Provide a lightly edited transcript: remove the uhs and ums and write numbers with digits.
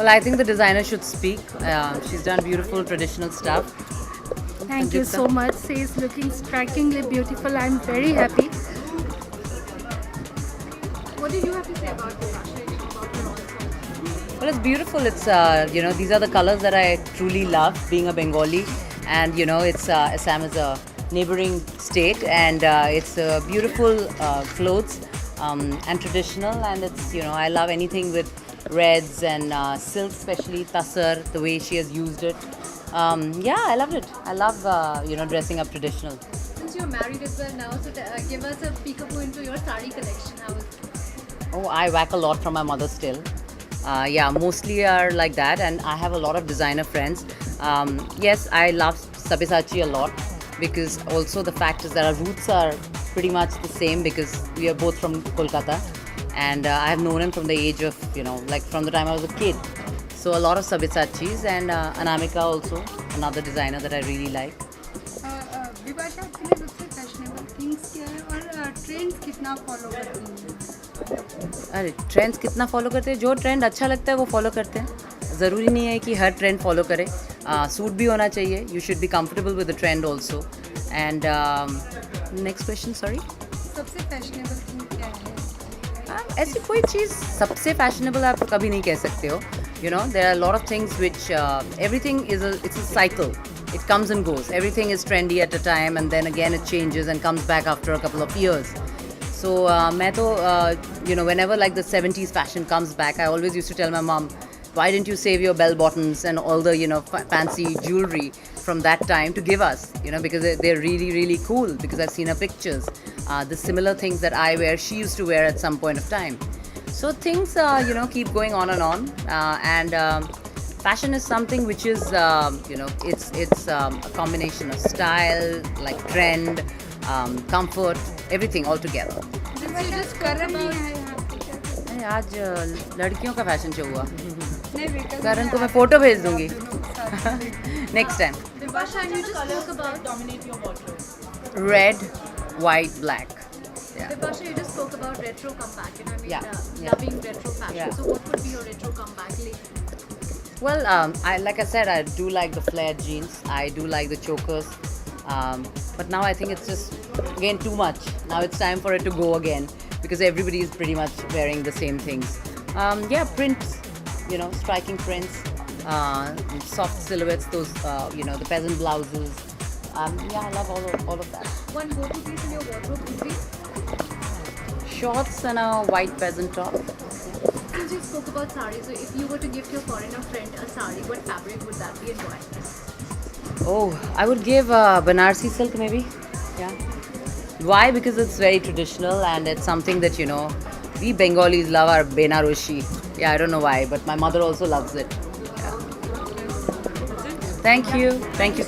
Well, I think the designer should speak. She's done beautiful traditional stuff. Thank you so much. She is looking strikingly beautiful. I'm very happy. What do you have to say about the fashion about your own? Well, it's beautiful. It's these are the colors that I truly love. Being a Bengali, and it's Assam is a neighboring state, and it's beautiful clothes and traditional, and it's I love anything with reds and silk, especially tassar, the way she has used it. Yeah, I loved it. I love dressing up traditional. Since you're married as well now, so give us a peekaboo into your sari collection. How is it? Oh, I whack a lot from my mother still. Yeah, mostly are like that, and I have a lot of designer friends. Yes, I love Sabyasachi a lot because also the fact is that our roots are pretty much the same because we are both from Kolkata, and I have known him from the age of like from the time I was a kid. So a lot of Sabyasachis and Anamika also, another designer that I really like. विभाषा आपके लिए सबसे fashionable things क्या है और trends कितना follow करती हैं? अरे ट्रेंड्स कितना फॉलो करते हैं? जो ट्रेंड अच्छा लगता है वो फॉलो करते हैं. ज़रूरी नहीं है कि हर ट्रेंड फॉलो करें. सूट भी होना चाहिए. You should be comfortable with the trend also. And next question, sorry. सबसे फैशनेबल थिंग क्या है? ऐसी कोई चीज़ सबसे फैशनेबल आप कभी नहीं कह सकते हो. There are a lot of things which everything it's a cycle. It comes and goes. Everything is trendy at a time, and then again it changes and comes back after a couple of years. So मैं तो whenever like the 70s fashion comes back, I always used to tell my mom, why didn't you save your bell bottoms and all the fancy jewelry from that time to give us? Because they're really really cool. Because I've seen her pictures. The similar things that I wear, she used to wear at some point of time. So things keep going on and on, and fashion is something which is it's a combination of style, like trend, comfort, everything all together. करण नहीं है यहाँ पे. अरे आज लड़कियों का fashion show हुआ. नहीं बेटा. करण को मैं फोटो भेज दूंगी next time. Vibhasha, you just spoke about dominate your wardrobe. Red, white, black. Yeah. Vibhasha, you just spoke about retro comeback. Yeah, yeah. Loving retro fashion. Yeah. So what would be your retro comeback lately? Well, like I said, I do like the flared jeans. I do like the chokers. But now I think it's just, again, too much. Now it's time for it to go again because everybody is pretty much wearing the same things. Yeah, prints, striking prints, soft silhouettes, those, the peasant blouses. Yeah, I love all of that. One go-to piece in your wardrobe would be? Shorts and a white peasant top. Since you spoke about sari, so if you were to gift your foreigner friend a sari, what fabric would that be and why? Oh, I would give Banarsi silk maybe. Yeah. Why? Because it's very traditional and it's something that we Bengalis love our Benaroshi. Yeah, I don't know why, but my mother also loves it. Yeah. Thank you guys. Thank you.